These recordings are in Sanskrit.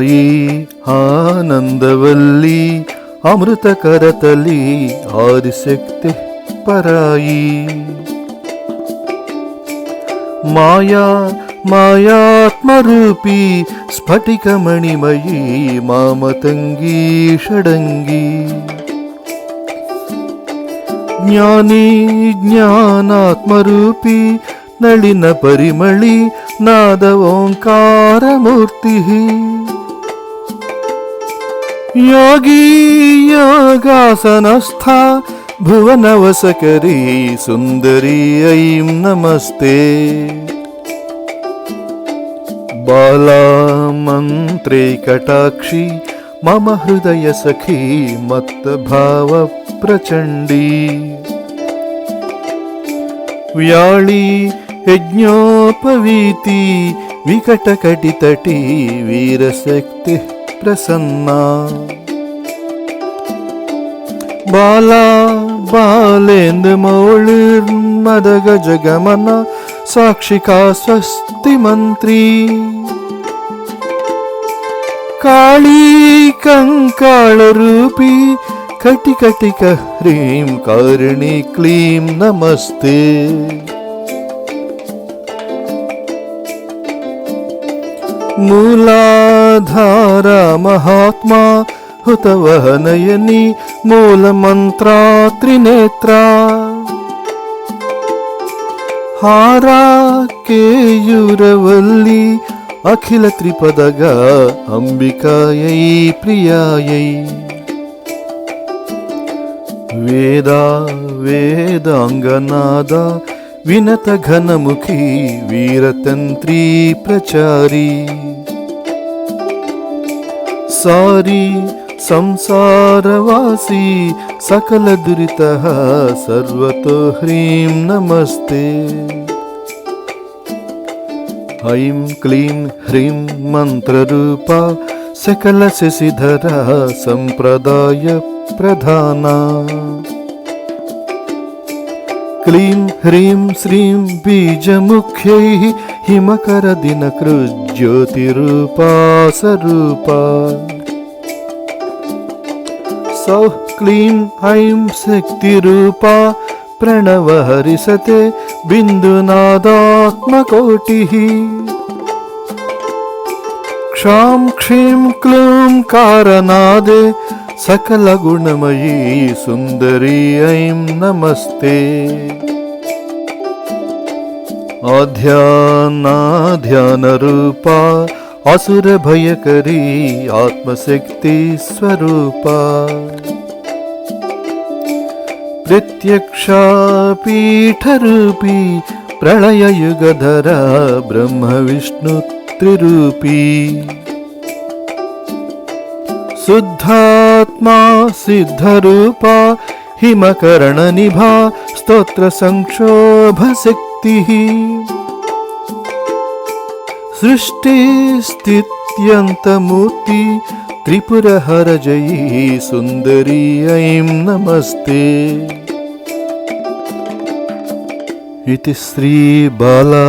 आई आनंदवल्ली अमृत करतली आदिशक्ति पराई माया मायात्मरूपी स्फटिकमणिमयी मामतंगी षडंगी ज्ञानी ज्ञानात्मरूपी नलिन परिमळी नाद ओंकार मूर्ति योगी योगासनस्था भुवनवसकरी सुंदरी ऐं नमस्ते बाला मंत्रे कटाक्षी मम हृदय सखी मत्त भाव प्रचंडी व्याळी यज्ञोपवीति विकटकटितटी वीरशक्ति प्रसन्ना बाला बालेन्दुमौलिर्मदगजगमन साक्षिका स्वस्ति मंत्री काली कंकालरूपी कटिकटिक ह्रीं कारिणी क्लीं नमस्ते मूलाधारा महात्मा हुतवहनयनी मूलमंत्रा त्रिनेत्रा हारा केयूरवल्ली अखिल त्रिपदगा अंबिकायै प्रियायै वेदा वेदांगनादा विनत घनमुखी वीरतंत्री प्रचारी सारी संसारवासी सकल दुरितः सर्वतो ह्रीं नमस्ते ऐं क्लीं ह्रीं मंत्ररूपा सकल शशिधरा संप्रदाय प्रधाना क्लीं ह्रीं श्रीं बीजमुख्यै हिमकरदिनकृज्योतिरूपा स्वरूपा सौः क्लीं ऐं शक्तिरूपा प्रणवहरिसते बिन्दुनादात्मकोटिः क्षां क्षीं क्लूं कारनादे सकलगुणमयी सुन्दरी ऐं नमस्ते आध्यानाध्यानरूपा असुरभयकरी आत्मशक्ति स्वरूपा प्रत्यक्षा पीठरूपी प्रलययुगधरा ब्रह्म विष्णु त्रिरूपी शुद्धात्मा सिद्धरूपा हिमकर्णनिभा स्तोत्र संक्षोभशक्तिः सृष्टिस्थित्यन्तमूर्ति त्रिपुरहरजयी सुन्दरी ऐं नमस्ते इति श्री बाला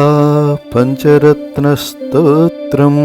पंचरत्नस्तोत्रम्।